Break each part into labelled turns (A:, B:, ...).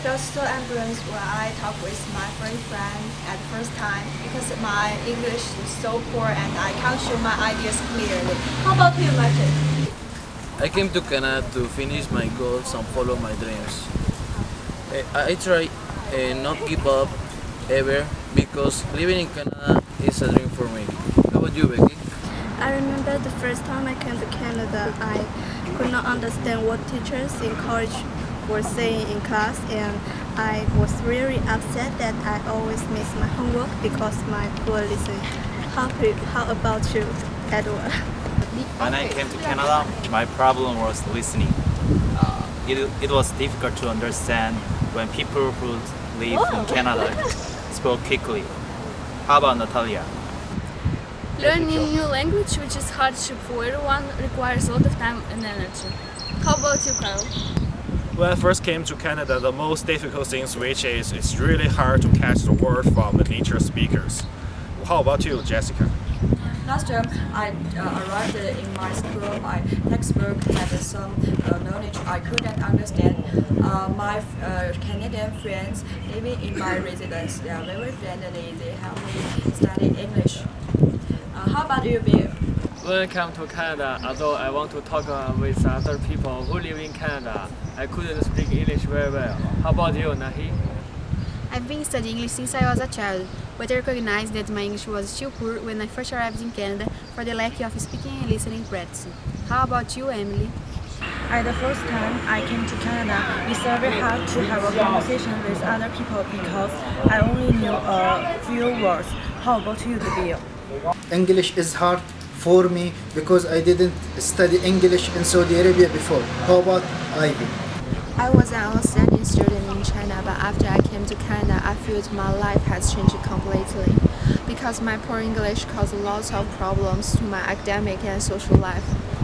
A: felt so embarrassed when I talked with my foreign friend at the first time because my English is so poor and I can't show my ideas clearly. How about you, Martin?
B: I came to Canada to finish my goals and follow my dreams. I try not give up ever because living in Canada is a dream for me. How about you, Becky?
C: I remember the first time I came to Canada, I could not understand what teachers in college were saying in class, and I was really upset that I always miss my homework because my poor listening. How about you, Edward?
D: When I came to Canada, my problem was listening. It was difficult to understand when people who live in Canada spoke quickly. How about Natalia?
E: Learning a new language, which is hardship for everyone, requires a lot of time and energy. How about you, Carl?
F: When I first came to Canada, the most difficult thing which is it's really hard to catch the word from the native speakers. How about you, Jessica?
A: Last time I arrived in my school, my textbook had some knowledge I couldn't understand. My Canadian friends living in my residence, they are very friendly. They help me study English. How about you, Bill?
G: When I came to Canada, although I want to talk with other people who live in Canada, I couldn't speak English very well. How about you, Nahi?
H: I've been studying English since I was a child, but I recognized that my English was still poor when I first arrived in Canada for the lack of speaking and listening practice. How about you, Emily?
I: At the first time I came to Canada, it's very hard to have a conversation with other people because I only knew a few words. How about you, Bill?
J: English is hard for me because I didn't study English in Saudi Arabia before. How about Ivy?
K: I was an outstanding student in China, but after I came to Canada, I feel my life has changed completely because my poor English caused lots of problems to my academic and social life.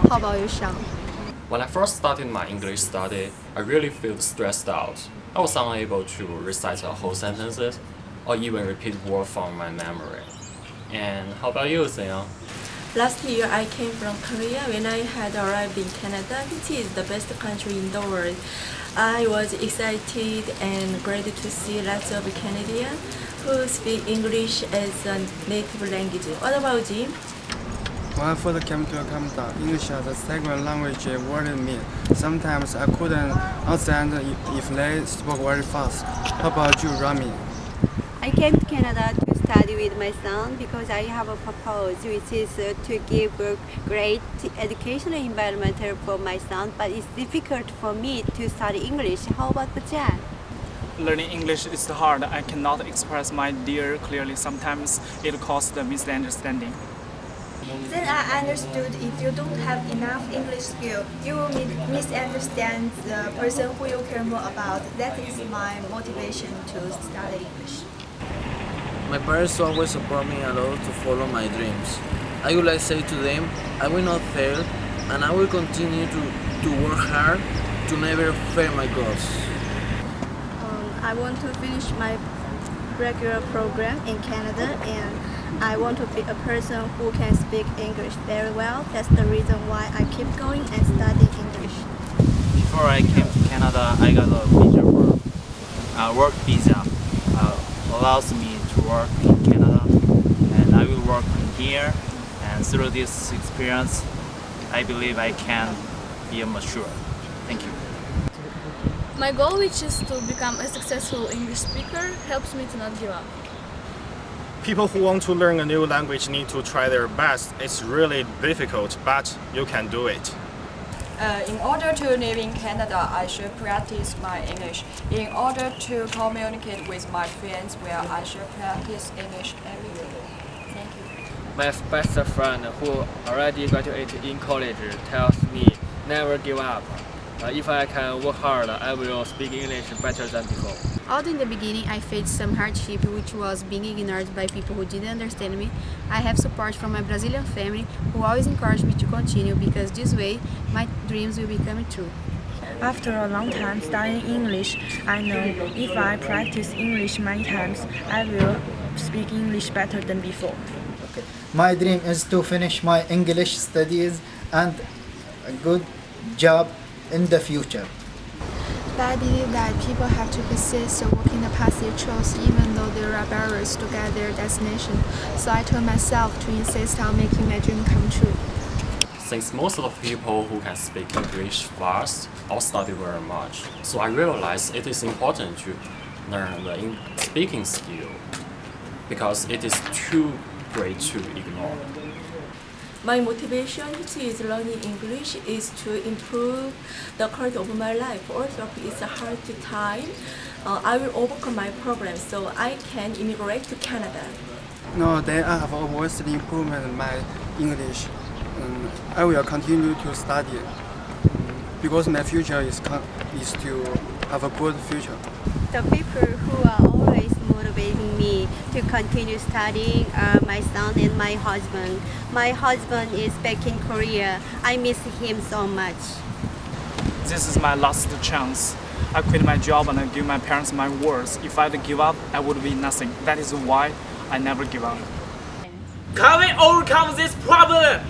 K: How about you, Sean?
L: When I first started my English study, I really felt stressed out. I was unable to recite whole sentences or even repeat words from my memory. And how about you, Seon?
M: Last year I came from Korea when I had arrived in Canada, which is the best country in the world. I was excited and glad to see lots of Canadians who speak English as a native language. What about Jim?
N: When I first came to Canada, English as a second language worried me. Sometimes I couldn't understand if they spoke very fast. How about you, Rami?
O: I came to Canada to study with my son because I have a purpose, which is to give a great educational environment for my son, but it's difficult for me to study English. How about Jan?
P: Learning English is hard. I cannot express my idea clearly. Sometimes it causes a misunderstanding.
A: Then I understood if you don't have enough English skill, you will misunderstand the person who you care more about. That is my motivation to study English.
B: My parents always support me a lot to follow my dreams. I would like to say to them, I will not fail and I will continue to work hard to never fail my goals.
C: I want to finish my regular program in Canada, and I want to be a person who can speak English very well. That's the reason why I keep going and study English.
D: Before I came to Canada, I got a visa work visa. Allows me to work in Canada, and I will work here, and through this experience I believe I can be mature. Thank you.
E: My goal, which is to become a successful English speaker, helps me to not give up.
F: People who want to learn a new language need to try their best. It's really difficult, but you can do it.
A: In order to live in Canada, I should practice my English. In order to communicate with my friends, well, I should practice English every day. Thank you.
G: My best friend who already graduated in college tells me never give up. If I can work hard, I will speak English better than before.
H: Although in the beginning I faced some hardship, which was being ignored by people who didn't understand me, I have support from my Brazilian family who always encourage me to continue because this way my dreams will become true.
I: After a long time studying English, I know if I practice English many times, I will speak English better than before.
J: Okay. My dream is to finish my English studies and a good job in the future.
K: I believe that people have to persist and walk in the path they chose even though there are barriers to get their destination. So I told myself to insist on making my dream come true.
L: Since most of the people who can speak English fast all study very much, so I realized it is important to learn the speaking skill because it is too great to ignore.
M: My motivation to is learning English is to improve the quality of my life. Also, it's a hard time. I will overcome my problems so I can immigrate to Canada.
N: Nowadays, I have always improved my English. I will continue to study because my future is to have a good future.
O: The people who are always motivating me to continue studying are my son and my husband. My husband is back in Korea. I miss him so much.
P: This is my last chance. I quit my job and I give my parents my words. If I would give up, I would be nothing. That is why I never give up.
Q: Can we overcome this problem?